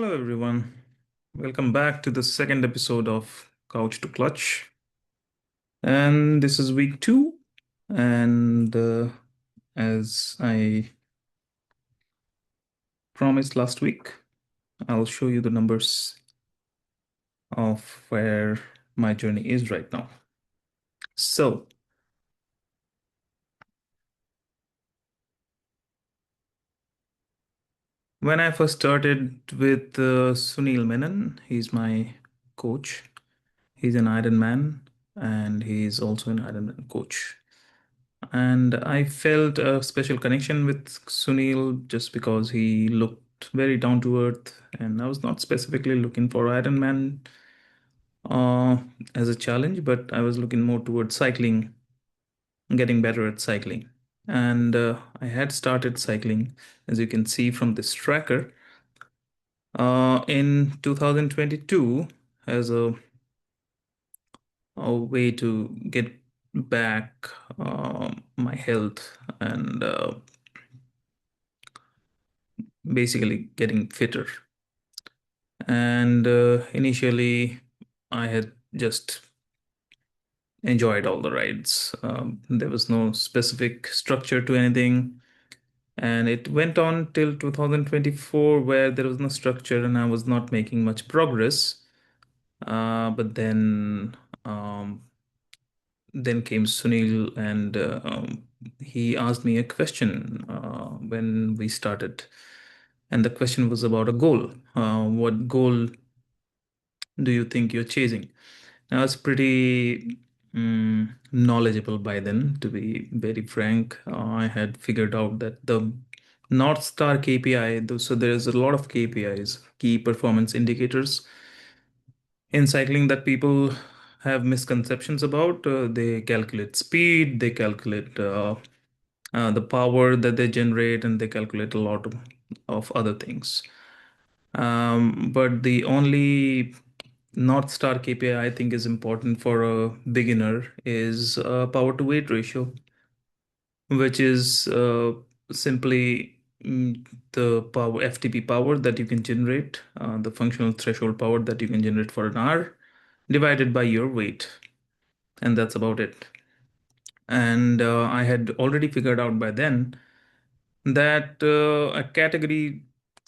Hello, everyone. Welcome back to the second episode of Couch to Clutch. And this is week two. And as I promised last week, I'll show you the numbers of where my journey is right now. So, when I first started with Sunil Menon, he's my coach. He's an Ironman and he's also an Ironman coach. And I felt a special connection with Sunil just because he looked very down to earth, and I was not specifically looking for Ironman uh, as a challenge, but I was looking more towards cycling, getting better at cycling. And I had started cycling, as you can see from this tracker, in 2022 as a way to get back my health and basically getting fitter. And initially, I had just enjoyed all the rides. There was no specific structure to anything. And it went on till 2024, where there was no structure and I was not making much progress. But then came Sunil and he asked me a question when we started. And the question was about a goal. What goal do you think you're chasing? I was pretty knowledgeable by then, to be very frank. I had figured out that the North Star KPI, so there's a lot of KPIs, key performance indicators in cycling that people have misconceptions about. They calculate speed, they calculate the power that they generate, and they calculate a lot of other things. But the only North Star KPI I think is important for a beginner is power to weight ratio, which is simply the power FTP power that you can generate, the functional threshold power that you can generate for an hour, divided by your weight, and that's about it. And I had already figured out by then that a category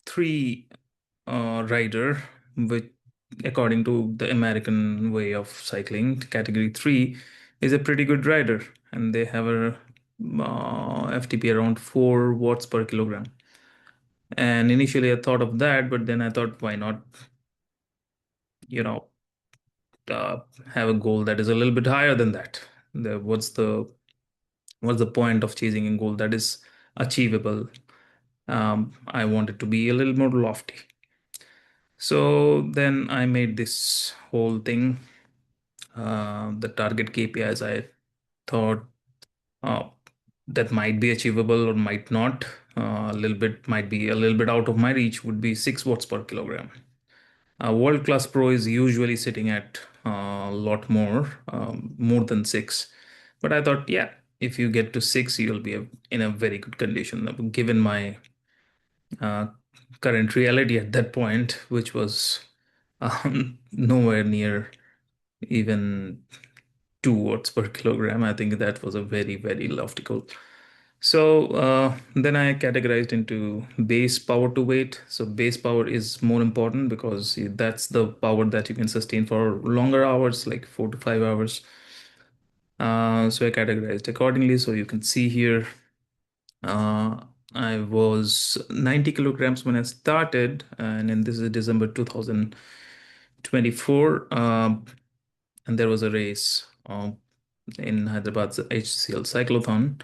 three rider, which according to the American way of cycling, category three is a pretty good rider, and they have a FTP around 4 watts per kilogram. And initially I thought of that, but then I thought, why not, you know, uh, have a goal that is a little bit higher than that? What's the point of chasing a goal that is achievable? I want it to be a little more lofty. So then I made this whole thing, the target KPIs I thought uh, that might be achievable or might not. A little bit might be a little bit out of my reach would be 6 watts per kilogram. A world class pro is usually sitting at a lot more than 6. But I thought, yeah, if you get to 6, you'll be in a very good condition, given my uh, current reality at that point, which was nowhere near even 2 watts per kilogram. I think that was a very, very lofty goal. So then I categorized into base power to weight. So base power is more important because that's the power that you can sustain for longer hours, like 4 to 5 hours. So I categorized accordingly. So you can see here, uh, I was 90 kilograms when I started, and then this is December 2024. And there was a race in Hyderabad's HCL Cyclothon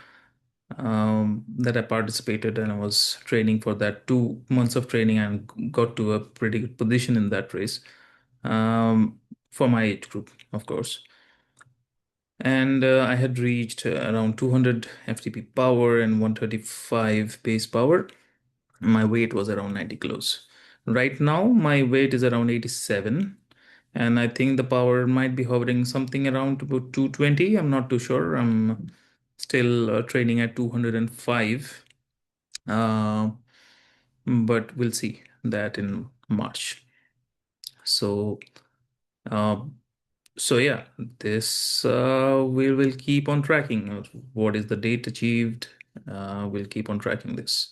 that I participated, and I was training for that 2 months of training and got to a pretty good position in that race for my age group, of course. And I had reached around 200 FTP power and 135 base power. My weight was around 90 kilos. Right now, my weight is around 87, and I think the power might be hovering something around about 220. I'm not too sure. I'm still training at 205. Uh, but we'll see that in March. So, uh, so yeah, this we will keep on tracking. What is the date achieved? We'll keep on tracking this.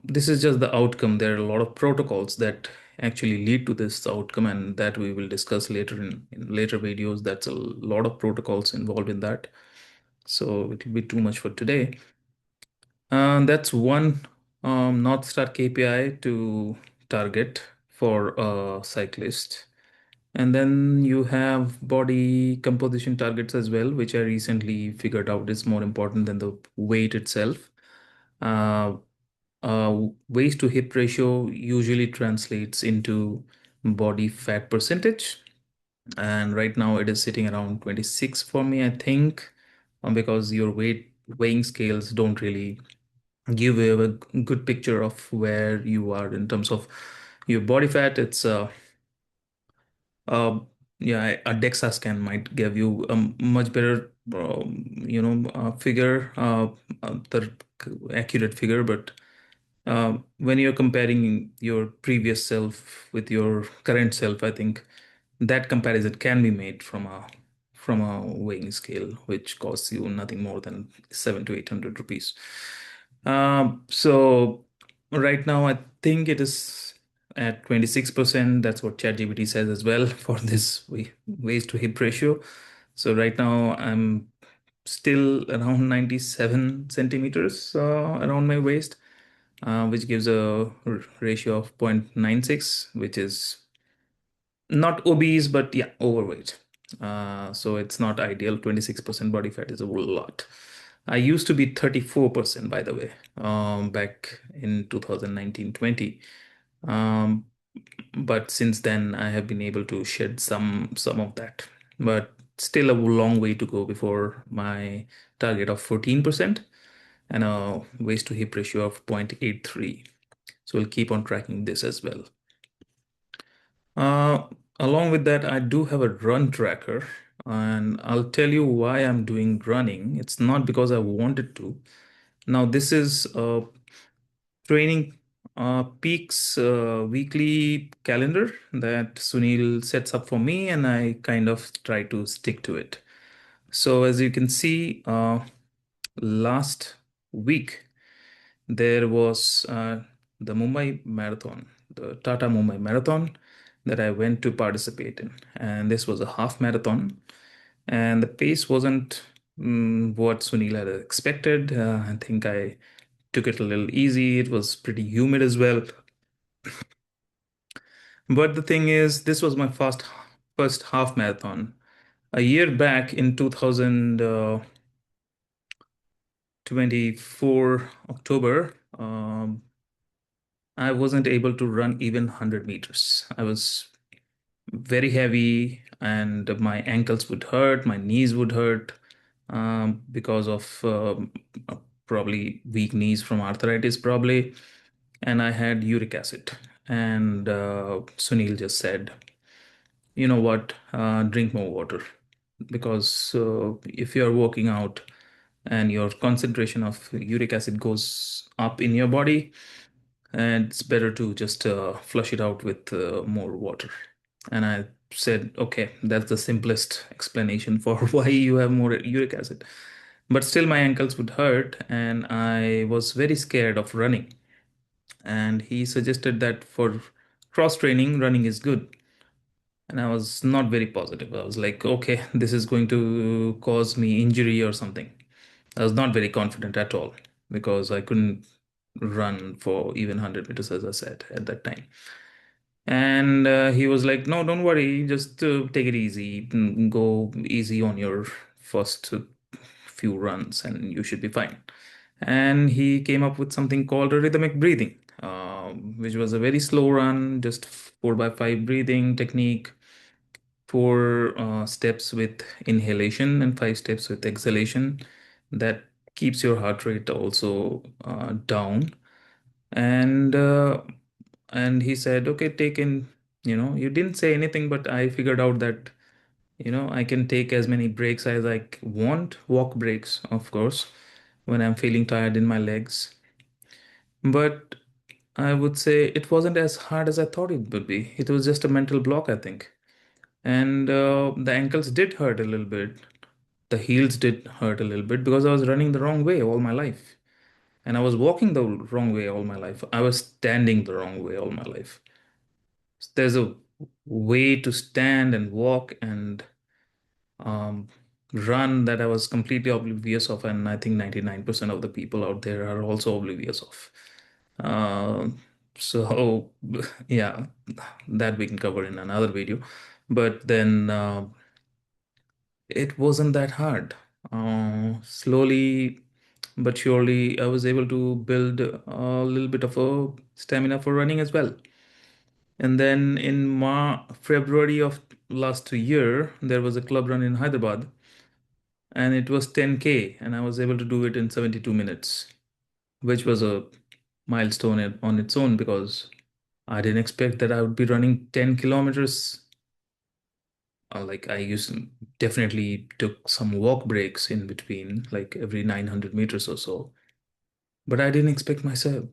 This is just the outcome. There are a lot of protocols that actually lead to this outcome, and that we will discuss later in later videos. That's a lot of protocols involved in that. So it will be too much for today. That's one North Star KPI to target for a cyclist. And then you have body composition targets as well, which I recently figured out is more important than the weight itself. Uh, Waist to hip ratio usually translates into body fat percentage. And right now it is sitting around 26 for me, I think, because your weighing scales don't really give you a good picture of where you are in terms of your body fat. It's uh, yeah, a DEXA scan might give you a much better, figure, the accurate figure. But when you're comparing your previous self with your current self, I think that comparison can be made from a weighing scale, which costs you nothing more than 700 to 800 rupees. So right now, I think it is at 26%. That's what ChatGPT says as well for this waist to hip ratio. So right now, I'm still around 97 centimeters around my waist, which gives a ratio of 0.96, which is not obese, but yeah, overweight. So it's not ideal. 26% body fat is a whole lot. I used to be 34%, by the way, back in 2019-20. Um, but since then, I have been able to shed some of that. But still a long way to go before my target of 14% and a waist to hip ratio of 0.83. So we'll keep on tracking this as well. Uh, Along with that, I do have a run tracker, and I'll tell you why I'm doing running. It's not because I wanted to. Now, this is training peaks weekly calendar that Sunil sets up for me, and I kind of try to stick to it. So, as you can see, last week there was the Mumbai Marathon, the Tata Mumbai Marathon that I went to participate in. And this was a half marathon. And the pace wasn't what Sunil had expected. I think I took it a little easy. It was pretty humid as well. But the thing is, this was my first half marathon. A year back in 2024 October, I wasn't able to run even 100 meters. I was very heavy and my ankles would hurt, my knees would hurt because of probably weak knees from arthritis, probably. And I had uric acid. And Sunil just said, you know what, drink more water. Because if you're working out and your concentration of uric acid goes up in your body, and it's better to just flush it out with more water. And I said, okay, that's the simplest explanation for why you have more uric acid. But still, my ankles would hurt, and I was very scared of running. And he suggested that for cross training, running is good. And I was not very positive. I was like, okay, this is going to cause me injury or something. I was not very confident at all because I couldn't run for even 100 meters, as I said at that time. And he was like, no, don't worry, just take it easy. Go easy on your first few runs, and you should be fine. And he came up with something called a rhythmic breathing, which was a very slow run, just 4 by 5 breathing technique, 4 steps with inhalation and 5 steps with exhalation. That keeps your heart rate also down. And he said, okay, take in, you didn't say anything, but I figured out that, I can take as many breaks as I want, walk breaks, of course, when I'm feeling tired in my legs. But I would say it wasn't as hard as I thought it would be. It was just a mental block, I think. And the ankles did hurt a little bit. The heels did hurt a little bit because I was running the wrong way all my life. And I was walking the wrong way all my life. I was standing the wrong way all my life. There's a way to stand and walk and um, run that I was completely oblivious of, and I think 99% of the people out there are also oblivious of. Uh, so, yeah, that we can cover in another video. But then it wasn't that hard. Slowly but surely, I was able to build a little bit of a stamina for running as well. And then in February of last year, there was a club run in Hyderabad, and it was 10K, and I was able to do it in 72 minutes, which was a milestone on its own because I didn't expect that I would be running 10 kilometers. Like I used to definitely took some walk breaks in between, like every 900 meters or so. But I didn't expect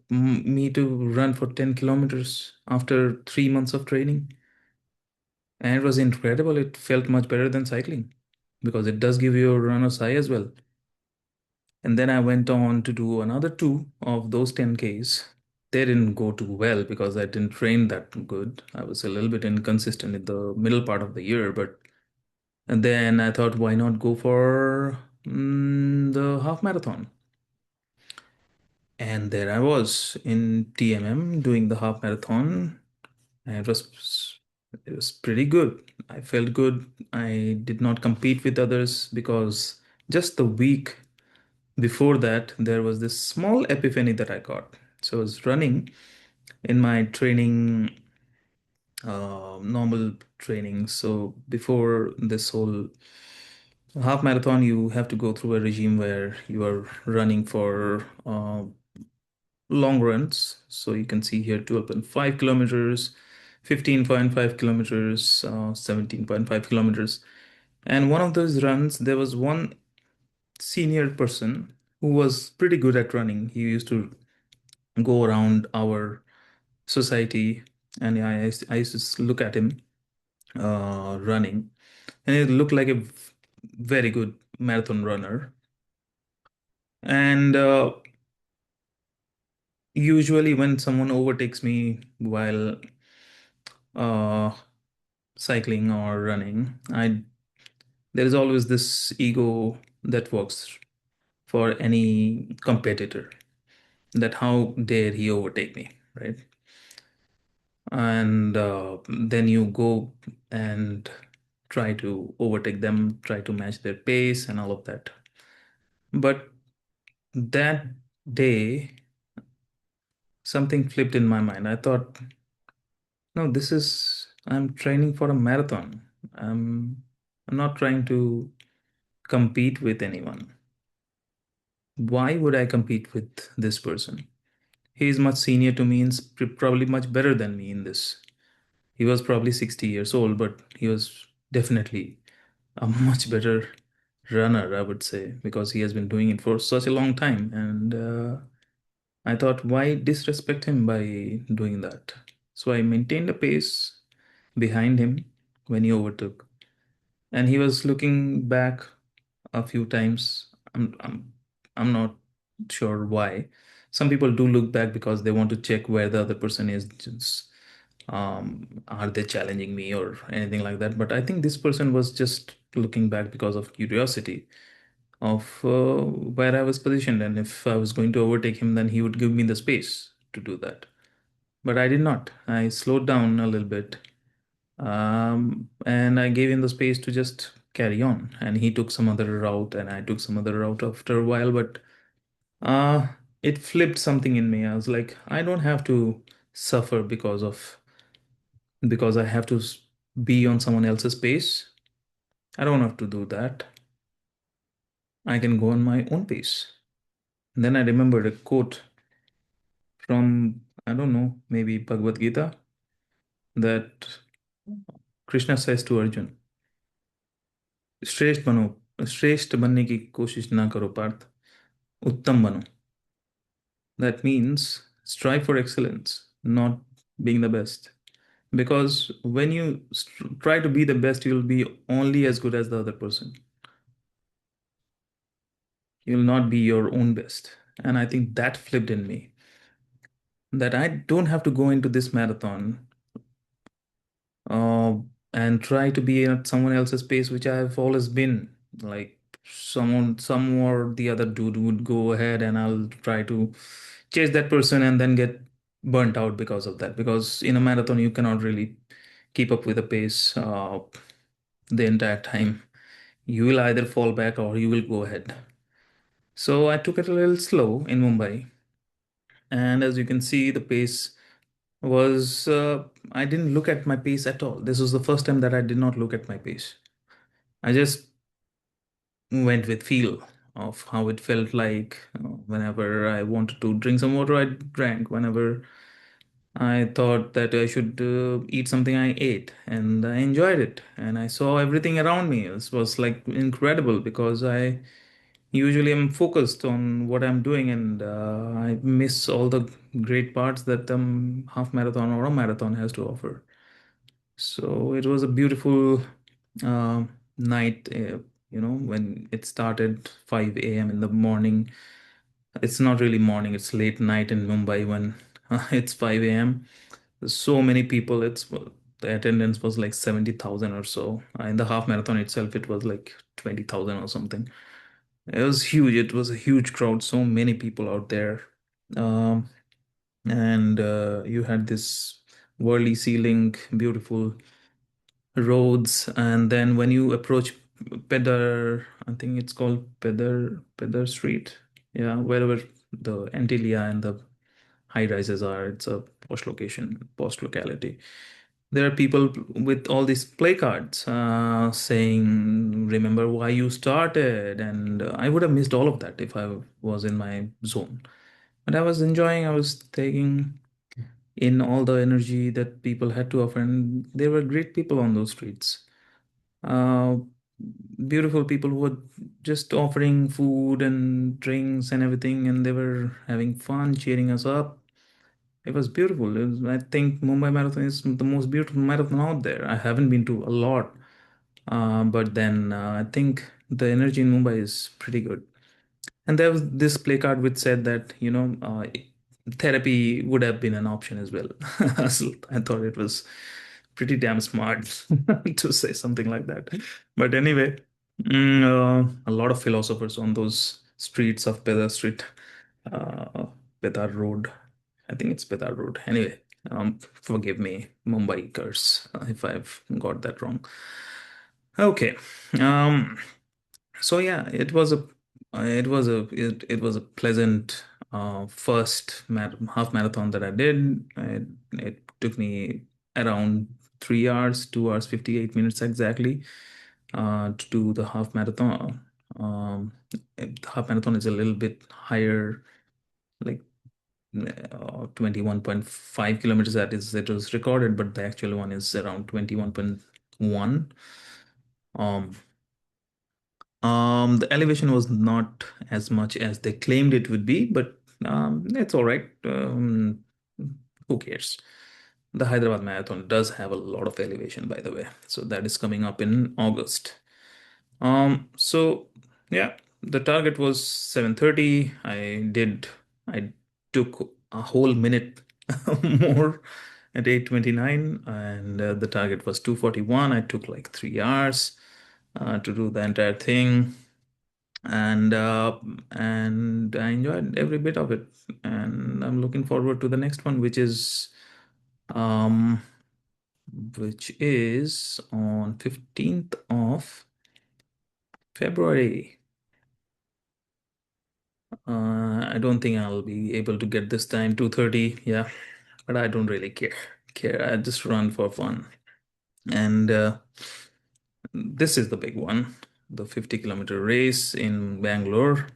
me to run for 10 kilometers after 3 months of training. And it was incredible. It felt much better than cycling because it does give you a runner's high as well. And then I went on to do another two of those 10Ks. They didn't go too well because I didn't train that good. I was a little bit inconsistent in the middle part of the year, but and then I thought, why not go for the half marathon? And there I was in TMM doing the half marathon, and it was pretty good. I felt good. I did not compete with others because just the week before that, there was this small epiphany that I got. So I was running in my training, normal training. So before this whole half marathon, you have to go through a regime where you are running for long runs. So you can see here 12.5 kilometers, 15.5 kilometers, 17.5 kilometers. And one of those runs, there was one senior person who was pretty good at running. He used to go around our society, and yeah, I used to look at him running, and it looked like a very good marathon runner. And usually, when someone overtakes me while uh, cycling or running, I there is always this ego that works for any competitor. That how dare he overtake me, right? And then you go and try to overtake them, try to match their pace and all of that. But that day, something flipped in my mind. I thought, no, I'm training for a marathon. I'm not trying to compete with anyone. Why would I compete with this person? He is much senior to me and probably much better than me in this. He was probably 60 years old, but he was definitely a much better runner, I would say, because he has been doing it for such a long time. And I thought, why disrespect him by doing that? So I maintained a pace behind him when he overtook. And he was looking back a few times. I'm not sure why. Some people do look back because they want to check where the other person is. Are they challenging me or anything like that? But I think this person was just looking back because of curiosity of where I was positioned, and if I was going to overtake him, then he would give me the space to do that. But I did not. I slowed down a little bit, and I gave him the space to just carry on. And he took some other route, and I took some other route after a while. But uh, it flipped something in me. I was like, I don't have to suffer because I have to be on someone else's pace. I don't have to do that. I can go on my own pace. And then I remembered a quote from, I don't know, maybe Bhagavad Gita, that Krishna says to Arjun, श्रेष्ठ बनो श्रेष्ठ बनने की कोशिश ना करो पार्थ उत्तम बनो. That means Strive for excellence, not being the best. Because when you try to be the best, you'll be only as good as the other person. You'll not be your own best. And I think that flipped in me, that I don't have to go into this marathon uh, and try to be at someone else's pace, which I've always been. Like some or the other dude would go ahead, and I'll try to chase that person and then get burnt out because of that. Because in a marathon, you cannot really keep up with the pace the entire time. You will either fall back or you will go ahead. So I took it a little slow in Mumbai, and as you can see, the pace was I didn't look at my pace at all. This was the first time that I did not look at my pace. I just went with feel of how it felt like. Whenever I wanted to drink some water, I drank. Whenever I thought that I should eat something, I ate, and I enjoyed it. And I saw everything around me. It was like incredible because I usually am focused on what I'm doing, and I miss all the great parts that half marathon or a marathon has to offer. So it was a beautiful uh, night, when it started 5 a.m. in the morning. It's not really morning, it's late night in Mumbai when it's 5 a.m. There's so many people. The attendance was like 70,000 or so. In the half marathon itself, it was like 20,000 or something. It was huge. It was a huge crowd. So many people out there. Um, and you had this whirly ceiling, beautiful roads, and then when you approach Pedder, I think it's called Pedder Street. Yeah, wherever the Antilia and the high rises are, it's a post locality. There are people with all these placards saying, "Remember why you started." And I would have missed all of that if I was in my zone. But I was enjoying. I was taking in all the energy that people had to offer, and there were great people on those streets. uh, Beautiful people who were just offering food and drinks and everything, and they were having fun, cheering us up. It was beautiful. I think Mumbai Marathon is the most beautiful marathon out there. I haven't been to a lot, but then I think the energy in Mumbai is pretty good. And there was this placard which said that, therapy would have been an option as well. So I thought it was pretty damn smart to say something like that. But anyway, a lot of philosophers on those streets of Pedar Street, uh, Pedar Road. I think it's Pedar Road. Anyway, forgive me, Mumbai curse, if I've got that wrong. Okay. Um, so yeah, it was a pleasant first half marathon that I did. It took me around 3 hours, 2 hours 58 minutes exactly to do the half marathon. The half marathon is a little bit higher, like 21.5 kilometers. That is, it was recorded, but the actual one is around 21.1. Um, the elevation was not as much as they claimed it would be, but it's all right. Who cares? The Hyderabad Marathon does have a lot of elevation, by the way. So that is coming up in August. So yeah, the target was 7:30. I took a whole minute more at 8:29, and the target was 2:41. I took like 3 hours to do the entire thing, and I enjoyed every bit of it. And I'm looking forward to the next one, um which is on 15th of February. I don't think I'll be able to get this time 2:30. Yeah, but I don't really care. I just run for fun. And this is the big one, the 50-kilometer race in Bangalore.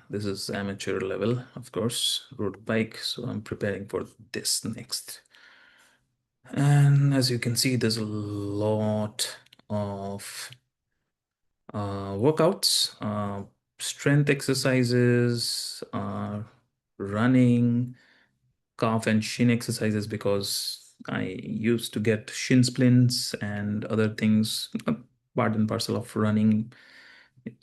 This is amateur level, of course, road bike. So I'm preparing for this next. And as you can see, there's a lot of workouts, strength exercises, running, calf and shin exercises because I used to get shin splints and other things, part and parcel of running.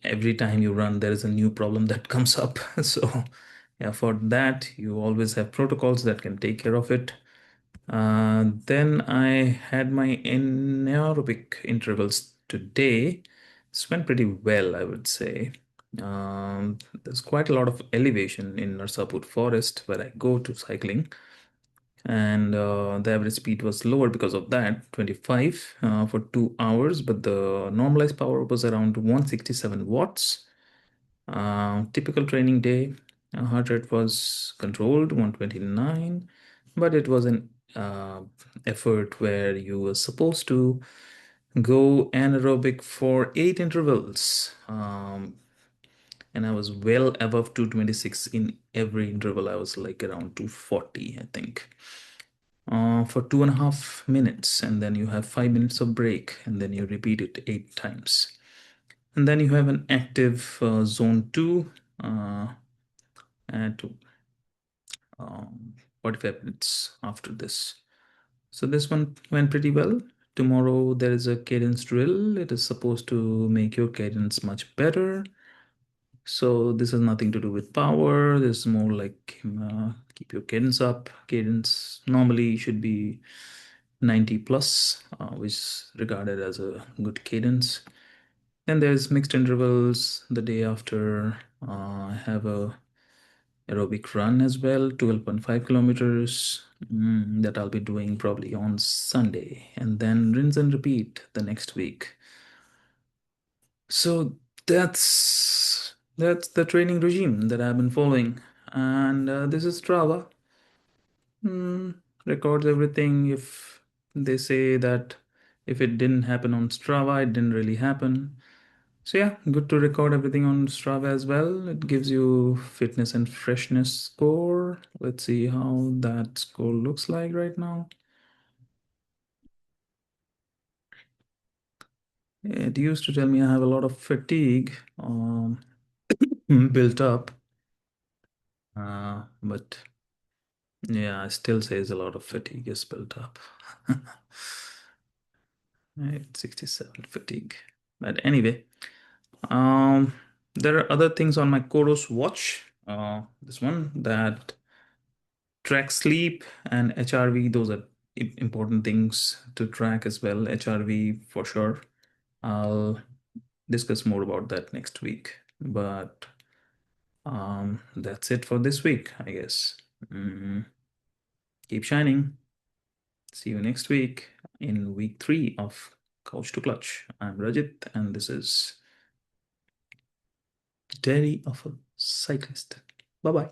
Every time you run, there is a new problem that comes up. So, yeah, for that, you always have protocols that can take care of it. Then I had my anaerobic intervals today. This went pretty well, I would say. There's quite a lot of elevation in Narsapur forest where I go to cycling, and the average speed was lower because of that, 25 for 2 hours, but the normalized power was around 167 watts. Typical training day, heart rate was controlled 129, but it was an effort where you were supposed to go anaerobic for 8 intervals. And I was well above 226 in every interval. I was like around 240, I think, for 2.5 minutes. And then you have 5 minutes of break, and then you repeat it 8 times. And then you have an active zone 2 uh, at 45 minutes after this. So this one went pretty well. Tomorrow there is a cadence drill. It is supposed to make your cadence much better. So this has nothing to do with power. This is more like keep your cadence up. Cadence normally should be 90 plus, which is regarded as a good cadence. Then there's mixed intervals. The day after, I have a aerobic run as well, 12.5 kilometers, that I'll be doing probably on Sunday, and then rinse and repeat the next week. So that's the training regime that I've been following, and this is Strava. Records everything. If they say that if it didn't happen on Strava, it didn't really happen. So yeah, good to record everything on Strava as well. It gives you fitness and freshness score. Let's see how that score looks like right now. It used to tell me I have a lot of fatigue built up, but yeah, it still says a lot of fatigue is built up. Right, 67 fatigue. But anyway, um, there are other things on my Koros watch. This one that track sleep and HRV. Those are important things to track as well. HRV for sure. I'll discuss more about that next week. But that's it for this week, I guess. Mm, Keep shining. See you next week in week 3 of Couch to Clutch. I'm Rajit, and this is Diary of a Cyclist. Bye bye.